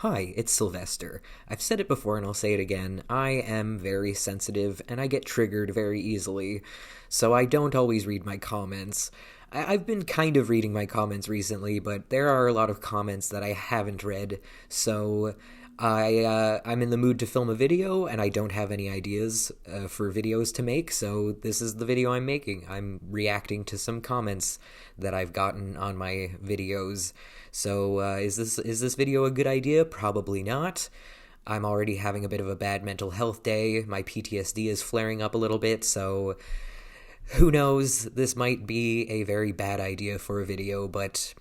Hi, it's Sylvester. I've said it before and I'll say it again. I am very sensitive and I get triggered very easily, so I don't always read my comments. I've been kind of reading my comments recently, but there are a lot of comments that I haven't read, so I'm in the mood to film a video and I don't have any ideas for videos to make, so this is the video I'm making. I'm reacting to some comments that I've gotten on my videos. So is this video a good idea? Probably not. I'm already having a bit of a bad mental health day. My PTSD is flaring up a little bit, so who knows? This might be a very bad idea for a video, but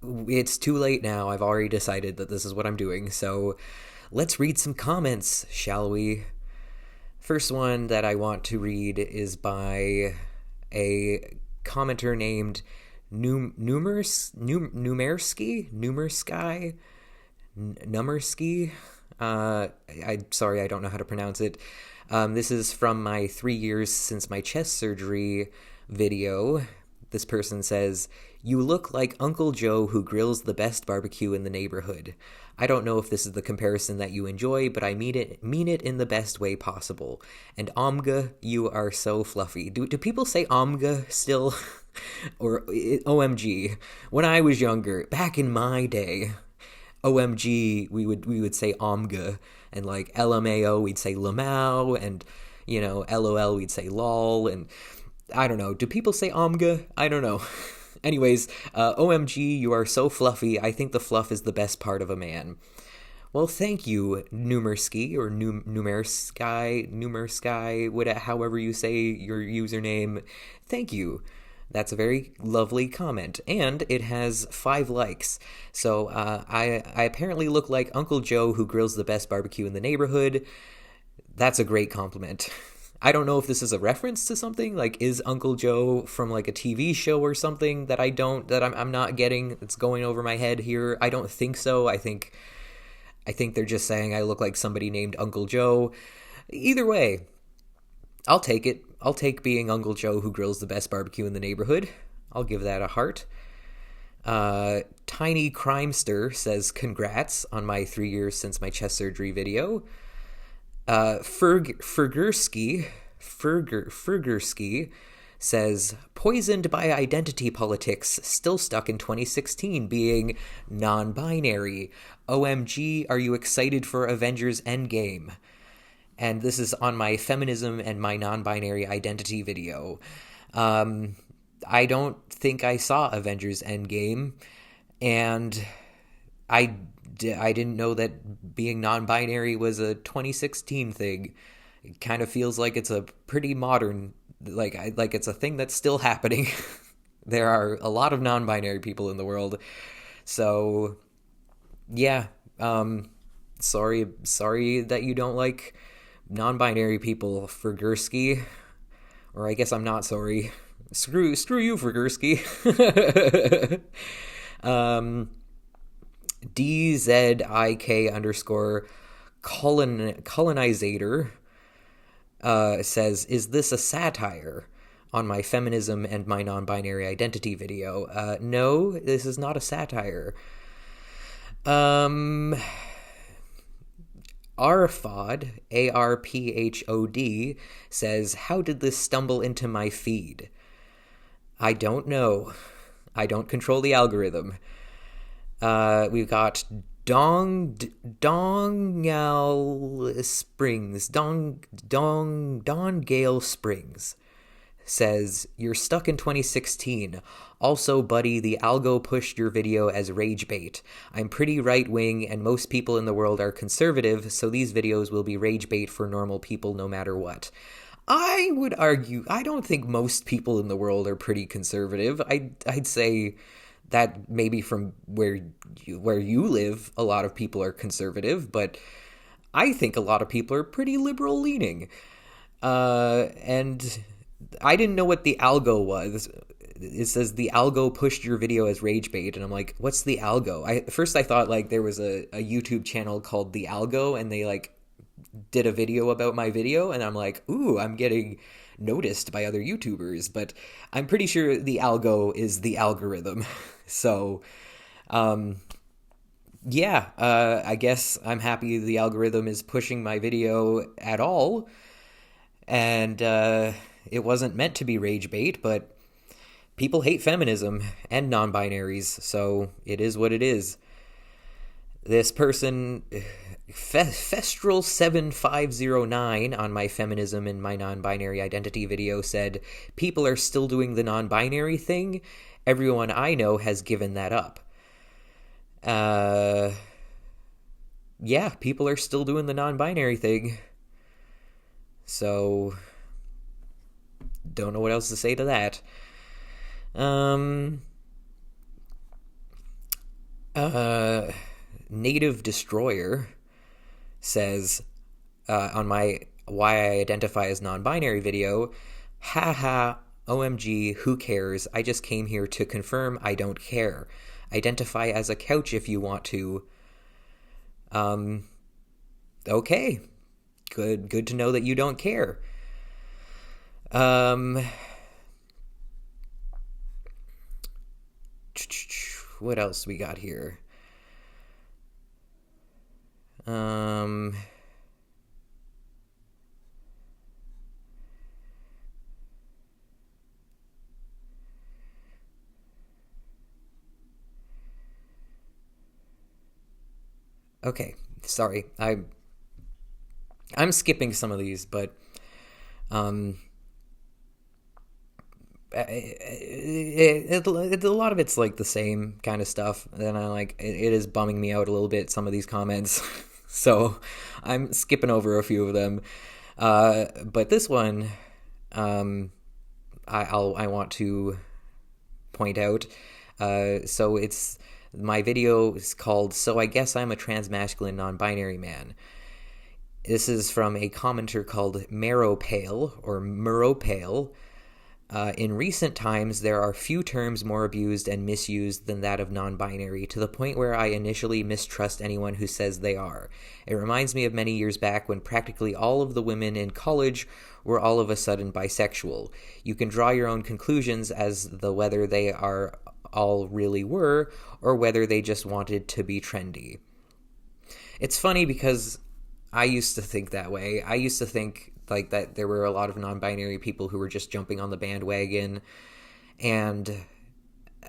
it's too late now. I've already decided that this is what I'm doing, so let's read some comments, shall we? First one that I want to read is by a commenter named Numersky. I'm sorry, I don't know how to pronounce it. This is from my 3 years since my chest surgery video. This person says, "You look like Uncle Joe who grills the best barbecue in the neighborhood. I don't know if this is the comparison that you enjoy, but I mean it in the best way possible. And Omga, you are so fluffy." Do people say Omga still? Or OMG? When I was younger, back in my day, OMG, we would say Omga, and like LMAO, we'd say Lamau, and LOL, we'd say lol, and I don't know. Do people say Omga? I don't know. Anyways, OMG, you are so fluffy. I think the fluff is the best part of a man. Well, thank you, Numersky, or Numersky, however you say your username. Thank you. That's a very lovely comment, and it has 5 likes. So I apparently look like Uncle Joe who grills the best barbecue in the neighborhood. That's a great compliment. I don't know if this is a reference to something, like is Uncle Joe from like a TV show or something that I'm not getting. It's going over my head here. I don't think so. I think they're just saying I look like somebody named Uncle Joe. Either way, I'll take it. I'll take being Uncle Joe who grills the best barbecue in the neighborhood. I'll give that a heart. Tiny Crimester says, "Congrats on my 3 years since my chest surgery video." Fergursky says, "Poisoned by identity politics, still stuck in 2016 being non-binary. OMG, are you excited for Avengers Endgame?" And this is on my feminism and my non-binary identity video. I don't think I saw Avengers Endgame, and I didn't know that being non-binary was a 2016 thing. It kind of feels like it's a pretty modern, like it's a thing that's still happening. There are a lot of non-binary people in the world, so yeah. Sorry that you don't like non-binary people, Fergursky. Or I guess I'm not sorry. Screw you, Fergursky. DZIK_colonizator says, "Is this a satire?" on my feminism and my non-binary identity video. No, this is not a satire. Arphod, ARPHOD, says, "How did this stumble into my feed?" I don't know. I don't control the algorithm. We've got Dongal Springs. Dongale Springs says, "You're stuck in 2016. Also, buddy, the algo pushed your video as rage bait. I'm pretty right-wing, and most people in the world are conservative, so these videos will be rage bait for normal people no matter what." I would argue, I don't think most people in the world are pretty conservative. I'd say that maybe from where you live, a lot of people are conservative, but I think a lot of people are pretty liberal-leaning. And I didn't know what the algo was. It says the algo pushed your video as rage bait, and I'm like, what's the algo? First I thought like there was a YouTube channel called The Algo, and they like did a video about my video, and I'm like, ooh, I'm getting noticed by other YouTubers, but I'm pretty sure the algo is the algorithm. So, Yeah, I guess I'm happy the algorithm is pushing my video at all, and it wasn't meant to be rage bait, but people hate feminism and non binaries, so it is what it is. This person, Festral7509, on my feminism and my non binary identity video said, people are still doing the non binary thing. Everyone I know has given that up. Uh, yeah, people are still doing the non binary thing. So, don't know what else to say to that. Um, Native Destroyer says on my why I identify as non-binary video, haha, OMG, who cares? I just came here to confirm I don't care. Identify as a couch if you want to. Okay. Good to know that you don't care. What else we got here? Um, okay, sorry. I'm skipping some of these, but um, a lot of it's like the same kind of stuff, and I like it is bumming me out a little bit. Some of these comments, so I'm skipping over a few of them. But this one, I want to point out. So it's my video is called "So I Guess I'm a Transmasculine Non-Binary Man." This is from a commenter called Marrowpale or Murropale. In recent times, there are few terms more abused and misused than that of non-binary, to the point where I initially mistrust anyone who says they are. It reminds me of many years back when practically all of the women in college were all of a sudden bisexual. You can draw your own conclusions as to whether they are all really were, or whether they just wanted to be trendy. It's funny because I used to think that way. I used to think like that there were a lot of non-binary people who were just jumping on the bandwagon, and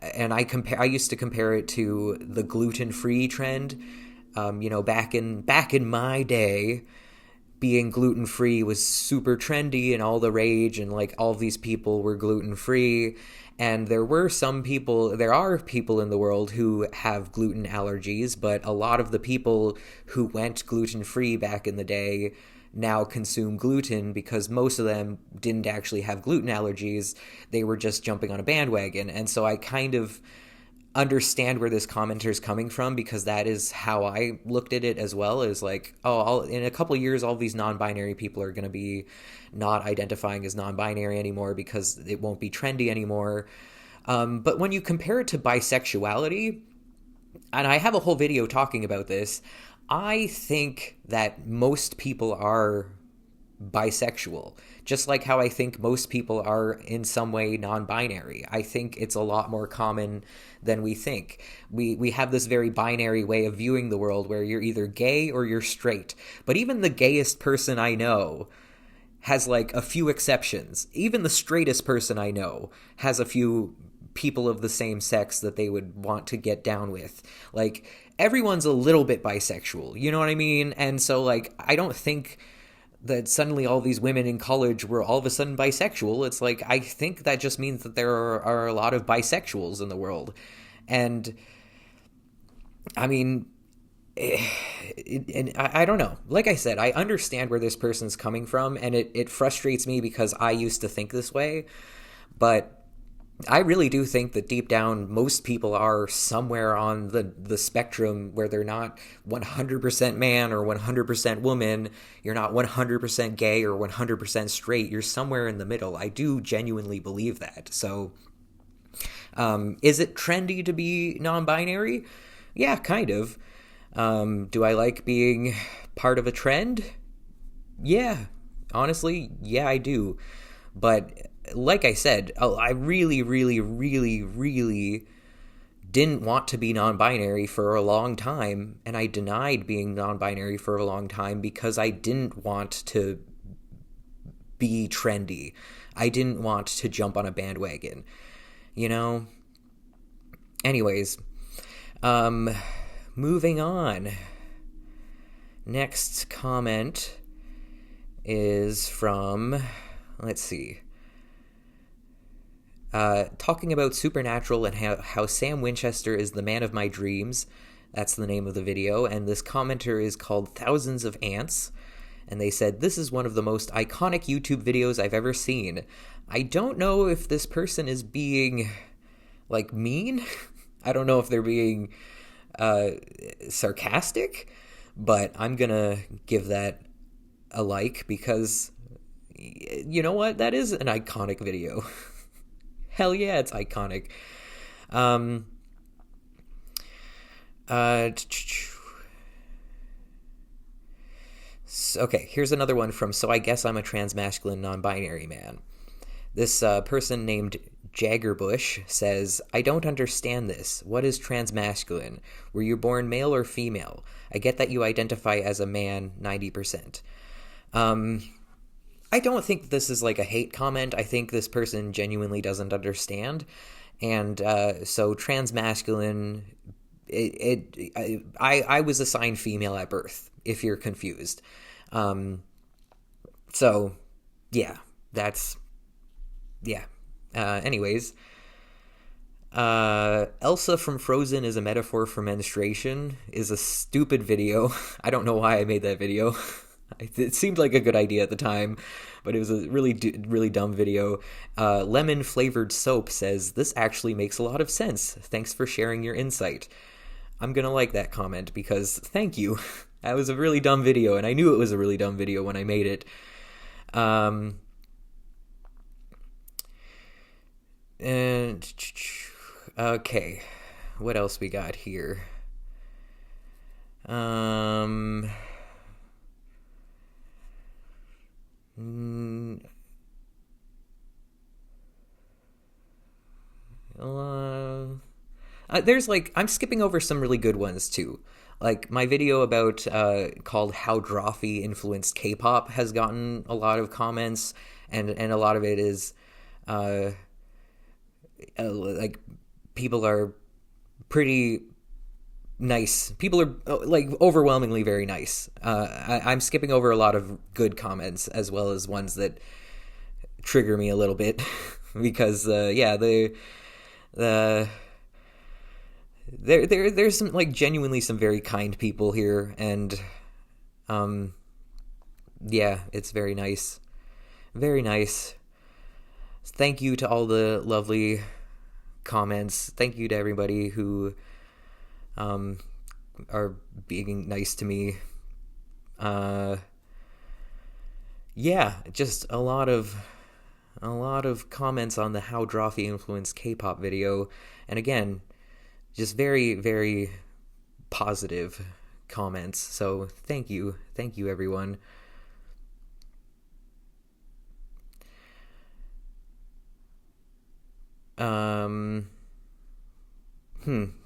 I used to compare it to the gluten-free trend. Back in my day, being gluten-free was super trendy and all the rage, and like all of these people were gluten-free. And there are people in the world who have gluten allergies, but a lot of the people who went gluten-free back in the day now consume gluten because most of them didn't actually have gluten allergies. They were just jumping on a bandwagon. And so I kind of understand where this commenter is coming from, because that is how I looked at it as well, as like, in a couple of years, all these non-binary people are going to be not identifying as non-binary anymore because it won't be trendy anymore. But when you compare it to bisexuality, and I have a whole video talking about this, I think that most people are bisexual, just like how I think most people are in some way non-binary. I think it's a lot more common than we think. We have this very binary way of viewing the world where you're either gay or you're straight. But even the gayest person I know has like a few exceptions. Even the straightest person I know has a few people of the same sex that they would want to get down with. Like, everyone's a little bit bisexual, you know what I mean? And so like I don't think that suddenly all these women in college were all of a sudden bisexual. It's like, I think that just means that there are a lot of bisexuals in the world. And I mean, and I don't know. Like I said, I understand where this person's coming from, and it frustrates me because I used to think this way. But I really do think that deep down, most people are somewhere on the spectrum where they're not 100% man or 100% woman. You're not 100% gay or 100% straight. You're somewhere in the middle. I do genuinely believe that. So, is it trendy to be non-binary? Yeah, kind of. Do I like being part of a trend? Yeah. Honestly, yeah, I do. But like I said, I really, really, really, really didn't want to be non-binary for a long time, and I denied being non-binary for a long time because I didn't want to be trendy. I didn't want to jump on a bandwagon, you know? Anyways, moving on. Next comment is from, let's see, talking about Supernatural and how Sam Winchester is the man of my dreams. That's the name of the video, and this commenter is called Thousands of Ants, and they said, this is one of the most iconic YouTube videos I've ever seen. I don't know if this person is being, like, mean. I don't know if they're being sarcastic, but I'm gonna give that a like because, you know what? That is an iconic video. Hell yeah, it's iconic. Okay, here's another one from So I Guess I'm a Transmasculine Non-Binary Man. This person named Jaggerbush says, I don't understand this. What is transmasculine? Were you born male or female? I get that you identify as a man 90%. I don't think this is like a hate comment. I think this person genuinely doesn't understand. And so transmasculine, I was assigned female at birth, if you're confused. So, yeah, that's, yeah. Anyways, Elsa from Frozen is a metaphor for menstruation is a stupid video. I don't know why I made that video. It seemed like a good idea at the time, but it was a really dumb video. Lemon Flavored Soap says, this actually makes a lot of sense. Thanks for sharing your insight. I'm gonna like that comment because thank you. That was a really dumb video, and I knew it was a really dumb video when I made it. And okay, what else we got here? There's like, I'm skipping over some really good ones too. Like my video about called How Drawfee Influenced K-Pop has gotten a lot of comments, and a lot of it is like people are pretty nice. People are like overwhelmingly very nice. I'm skipping over a lot of good comments as well as ones that trigger me a little bit because there's some like genuinely some very kind people here, and yeah, it's very nice. Very nice. Thank you to all the lovely comments. Thank you to everybody who are being nice to me. Yeah, just a lot of comments on the How Drawfee Influenced K-Pop video, and again, just very, very positive comments. So thank you everyone.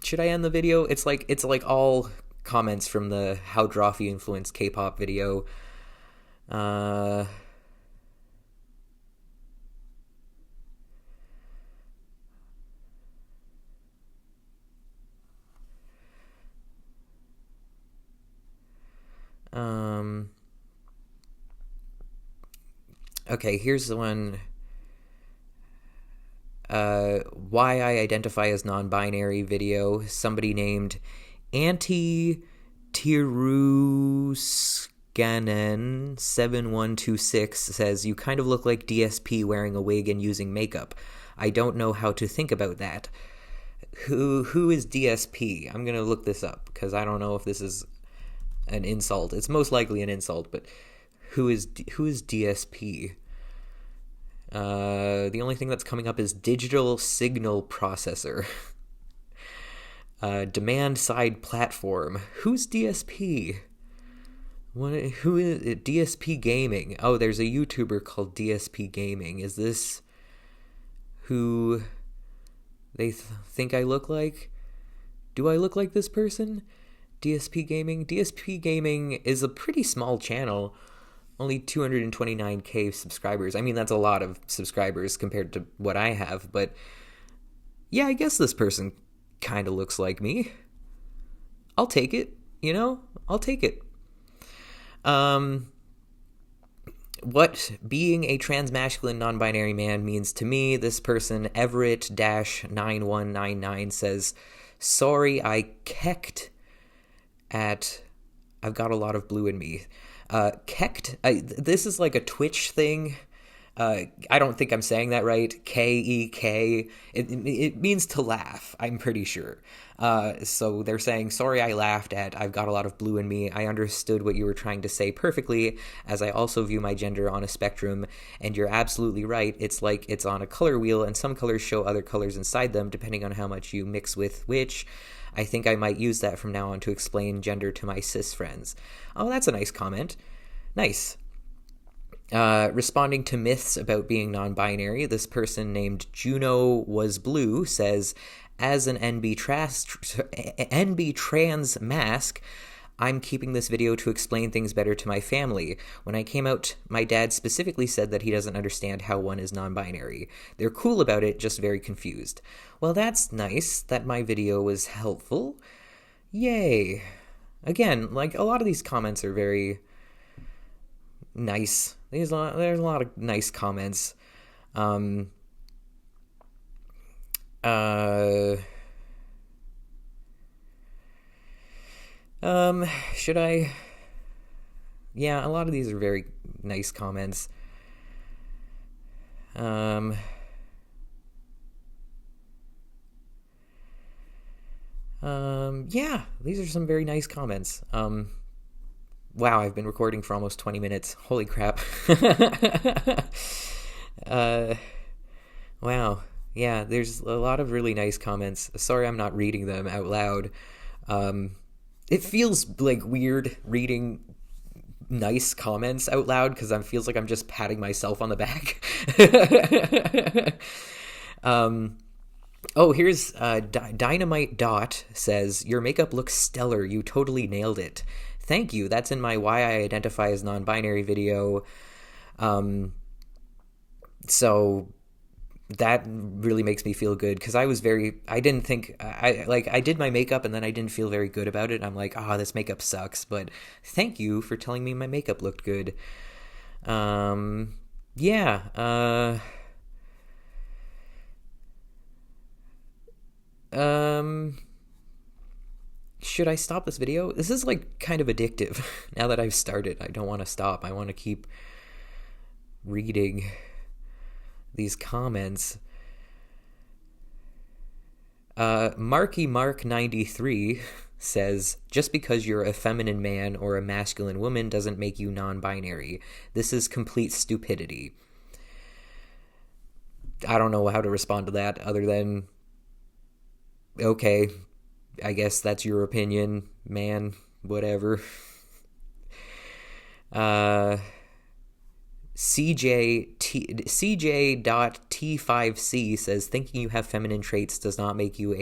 Should I end the video? It's like all comments from the How Drawfee Influenced K-Pop video. Okay, here's the one. Why I identify as non-binary video. Somebody named Anti-Tiruskanen7126 says, you kind of look like DSP wearing a wig and using makeup. I don't know how to think about that. Who is DSP? I'm gonna look this up because I don't know if this is an insult. It's most likely an insult, but who is DSP? The only thing that's coming up is digital signal processor. Demand side platform. Who's DSP? Who is it? DSP Gaming. Oh, there's a YouTuber called DSP Gaming. Is this who they think I look like? Do I look like this person? DSP Gaming? DSP Gaming is a pretty small channel. Only 229k subscribers. I mean, that's a lot of subscribers compared to what I have, but yeah, I guess this person kind of looks like me. I'll take it, I'll take it. What being a transmasculine non-binary man means to me, this person, Everett-9199, says, sorry, I kecked at I've got a lot of blue in me. Kecked, this is like a Twitch thing. I don't think I'm saying that right. K-E-K. It means to laugh, I'm pretty sure. So they're saying, sorry I laughed at I've got a lot of blue in me. I understood what you were trying to say perfectly, as I also view my gender on a spectrum, and you're absolutely right. It's like it's on a color wheel, and some colors show other colors inside them, depending on how much you mix with which. I think I might use that from now on to explain gender to my cis friends. Oh, that's a nice comment. Nice. Responding to myths about being non-binary, this person named Juno Was Blue says, as an NB trans mask, I'm keeping this video to explain things better to my family. When I came out, my dad specifically said that he doesn't understand how one is non-binary. They're cool about it, just very confused. Well, that's nice that my video was helpful. Yay. Again, like, a lot of these comments are very nice. There's a lot of nice comments. Should I? Yeah, a lot of these are very nice comments. Yeah, these are some very nice comments. Wow, I've been recording for almost 20 minutes. Holy crap. Wow. Yeah, there's a lot of really nice comments. Sorry I'm not reading them out loud. It feels like weird reading nice comments out loud because it feels like I'm just patting myself on the back. Here's Dynamite Dot says, your makeup looks stellar. You totally nailed it. Thank you. That's in my Why I Identify as Non-Binary video. So that really makes me feel good because I didn't think, I did my makeup and then I didn't feel very good about it. I'm like, this makeup sucks, but thank you for telling me my makeup looked good. Should I stop this video? This is like kind of addictive. Now that I've started, I don't want to stop. I want to keep reading these comments. Marky Mark 93 says, just because you're a feminine man or a masculine woman doesn't make you non-binary. This is complete stupidity. I don't know how to respond to that other than, okay, I guess that's your opinion, man, whatever. CJ.T5C says, thinking you have feminine traits does not make you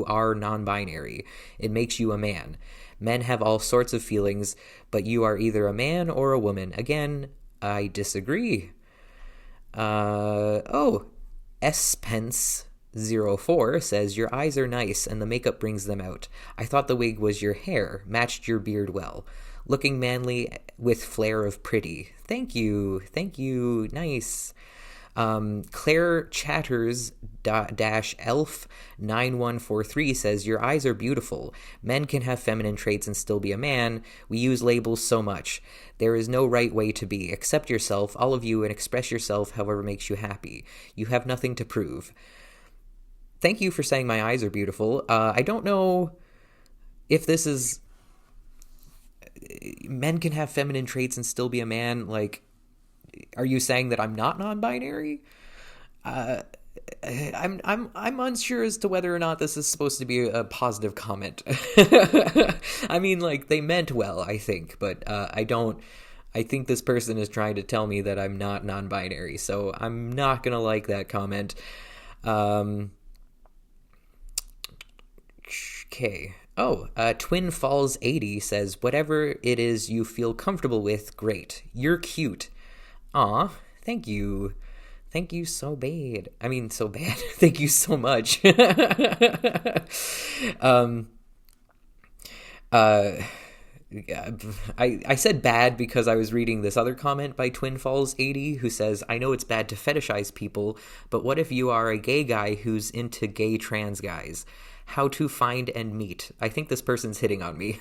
are non-binary. It makes you a man. Men have all sorts of feelings, but you are either a man or a woman. Again, I disagree. Spence04 says, your eyes are nice and the makeup brings them out. I thought the wig was your hair, matched your beard well. Looking manly with flair of pretty. Thank you, nice. Claire Chatters Elf 9143 says, your eyes are beautiful. Men can have feminine traits and still be a man. We use labels so much. There is no right way to be. Accept yourself, all of you, and express yourself however makes you happy. You have nothing to prove. Thank you for saying my eyes are beautiful. I don't know if this is... Men can have feminine traits and still be a man. Like, are you saying that I'm not non-binary? I'm unsure as to whether or not this is supposed to be a positive comment. I mean, like, they meant well, I think, but I think this person is trying to tell me that I'm not non-binary, so I'm not gonna like that comment. Okay. Oh, Twin Falls 80 says, whatever it is you feel comfortable with, great. You're cute. Aw, thank you. Thank you so bad. I mean, so bad. Thank you so much. um, uh, I said bad because I was reading this other comment by Twin Falls 80 who says, I know it's bad to fetishize people, but what if you are a gay guy who's into gay trans guys? How to find and meet. I think this person's hitting on me.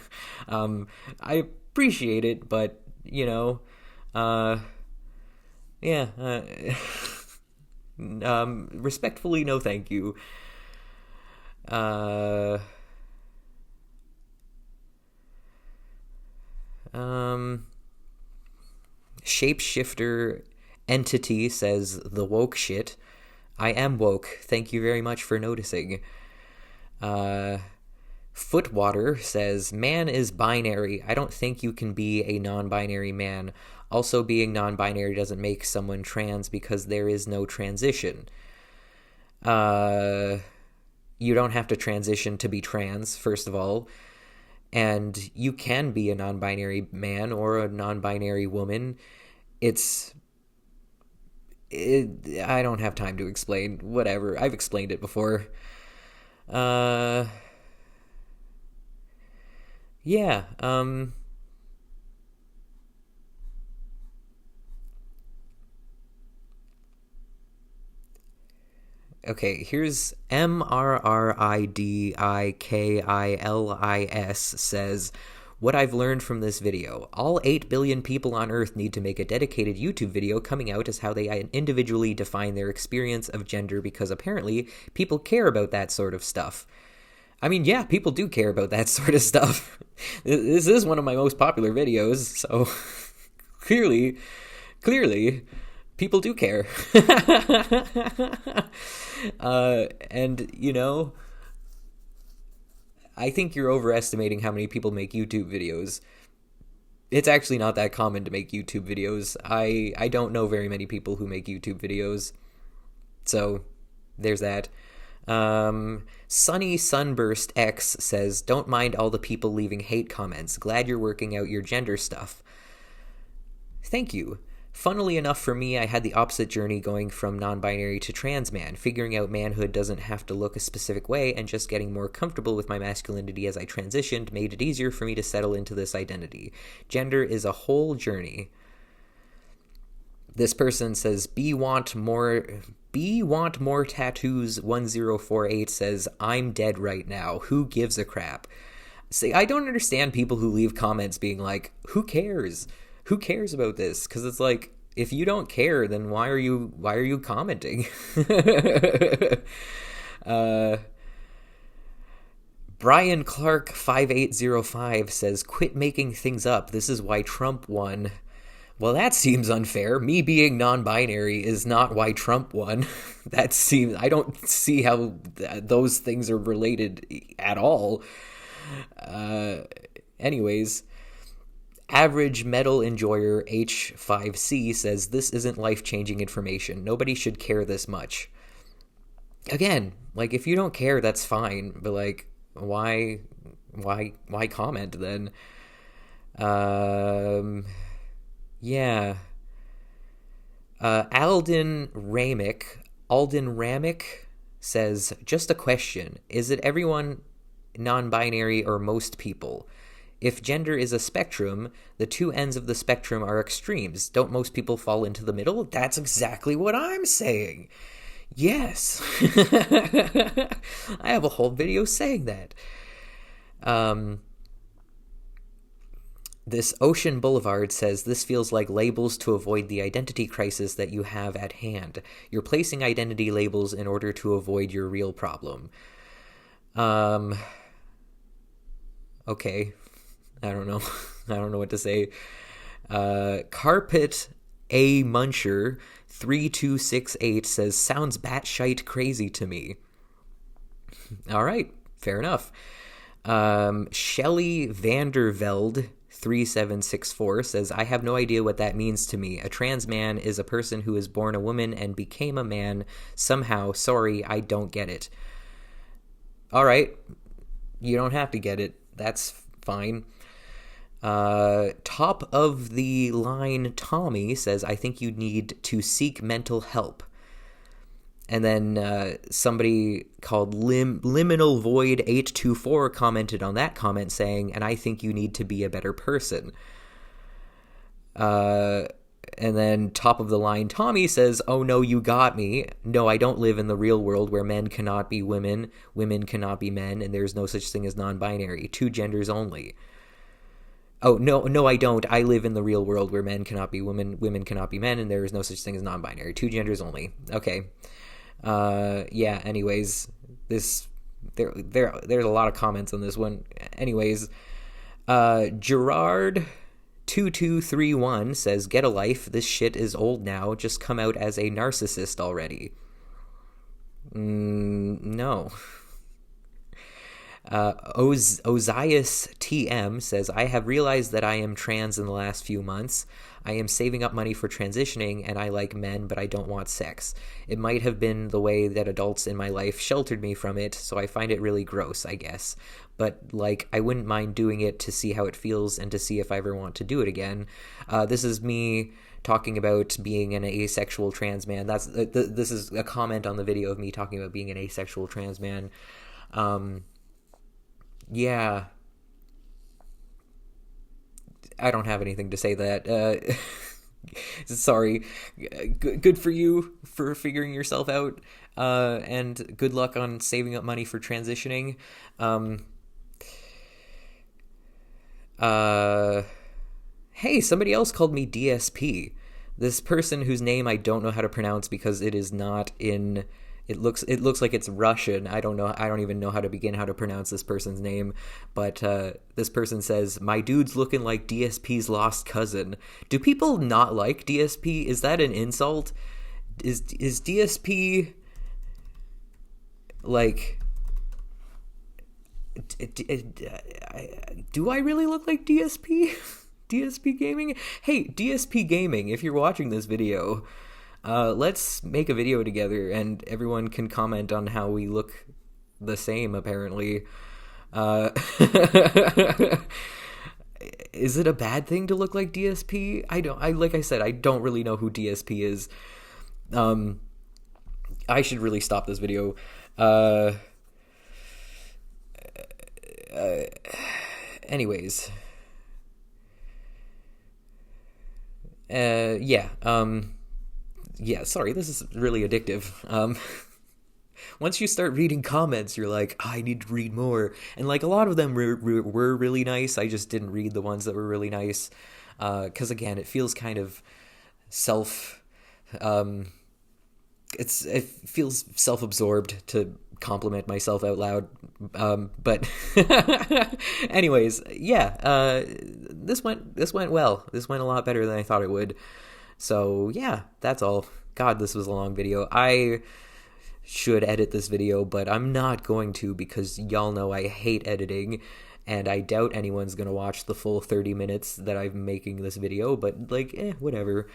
I appreciate it, but, you know, yeah. Respectfully, no thank you. Shapeshifter Entity says, the woke shit. I am woke. Thank you very much for noticing. Footwater says, man is binary. I don't think you can be a non-binary man. Also, being non-binary doesn't make someone trans because there is no transition. You don't have to transition to be trans, first of all. And you can be a non-binary man or a non-binary woman. I don't have time to explain. Whatever. I've explained it before. Yeah. Okay, here's MRRIDIKILIS says, what I've learned from this video. All 8 billion people on Earth need to make a dedicated YouTube video coming out as how they individually define their experience of gender because apparently people care about that sort of stuff. I mean, yeah, people do care about that sort of stuff. This is one of my most popular videos, so clearly, people do care. And, you know, I think you're overestimating how many people make YouTube videos. It's actually not that common to make YouTube videos. I don't know very many people who make YouTube videos. So, there's that. Sunny Sunburst X says, don't mind all the people leaving hate comments. Glad you're working out your gender stuff. Thank you. Funnily enough for me, I had the opposite journey going from non-binary to trans man. Figuring out manhood doesn't have to look a specific way, and just getting more comfortable with my masculinity as I transitioned made it easier for me to settle into this identity. Gender is a whole journey. This person says, B want more tattoos 1048 says, I'm dead right now. Who gives a crap? See, I don't understand people who leave comments being like, who cares? Who cares about this? Because it's like, if you don't care, then why are you commenting? Brian Clark 5805 says, quit making things up. This is why Trump won. Well, that seems unfair. Me being non-binary is not why Trump won. I don't see how those things are related at all. Anyways, Average Metal Enjoyer H5C says, this isn't life-changing information. Nobody should care this much. Again, like, if you don't care, that's fine. But, like, why comment then? Yeah. Alden Ramick says, just a question. Is it everyone non-binary or most people? If gender is a spectrum, the two ends of the spectrum are extremes. Don't most people fall into the middle? That's exactly what I'm saying. Yes. I have a whole video saying that. This Ocean Boulevard says, this feels like labels to avoid the identity crisis that you have at hand. You're placing identity labels in order to avoid your real problem. Okay. I don't know. I don't know what to say. Carpet A Muncher 3268 says, sounds batshite crazy to me. All right. Fair enough. Shelley Vandervelde 3764 says, I have no idea what that means to me. A trans man is a person who is born a woman and became a man somehow. Sorry, I don't get it. All right. You don't have to get it. That's fine. Top of the line Tommy says, I think you need to seek mental help. And then somebody called Liminal Void 824 commented on that comment saying, and I think you need to be a better person. And then top of the line Tommy says, oh no, you got me. No, I don't live in the real world where men cannot be women, women cannot be men, and there's no such thing as non-binary. 2 genders only. Oh, no, I don't. I live in the real world where men cannot be women, women cannot be men, and there is no such thing as non-binary. 2 genders only. Okay. Yeah, anyways, there's a lot of comments on this one. Anyways, Gerard2231 says, get a life. This shit is old now. Just come out as a narcissist already. No. Ozias TM says, I have realized that I am trans in the last few months. I am saving up money for transitioning, and I like men, but I don't want sex. It might have been the way that adults in my life sheltered me from it, so I find it really gross, I guess. But, like, I wouldn't mind doing it to see how it feels and to see if I ever want to do it again. This is me talking about being an asexual trans man. This is a comment on the video of me talking about being an asexual trans man. Yeah. I don't have anything to say that. Sorry. Good for you for figuring yourself out. And good luck on saving up money for transitioning. Hey, somebody else called me DSP. This person whose name I don't know how to pronounce because it is not in... It looks like it's Russian. I don't even know how to pronounce this person's name. But this person says, my dude's looking like DSP's lost cousin. Do people not like DSP? Is that an insult? Is DSP like... Do I really look like DSP? DSP Gaming? Hey, DSP Gaming, if you're watching this video... let's make a video together and everyone can comment on how we look the same, apparently. Is it a bad thing to look like DSP? Like I said, I don't really know who DSP is. I should really stop this video. Anyways. Yeah, sorry, this is really addictive. Once you start reading comments, you're like, I need to read more. And, like, a lot of them were really nice. I just didn't read the ones that were really nice. Because, again, it feels kind of it feels self-absorbed to compliment myself out loud. But anyways, yeah, this went well. This went a lot better than I thought it would. So, yeah, that's all. God, this was a long video. I should edit this video, but I'm not going to because y'all know I hate editing, and I doubt anyone's going to watch the full 30 minutes that I'm making this video, but, like, whatever.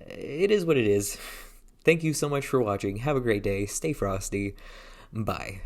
It is what it is. Thank you so much for watching. Have a great day. Stay frosty. Bye.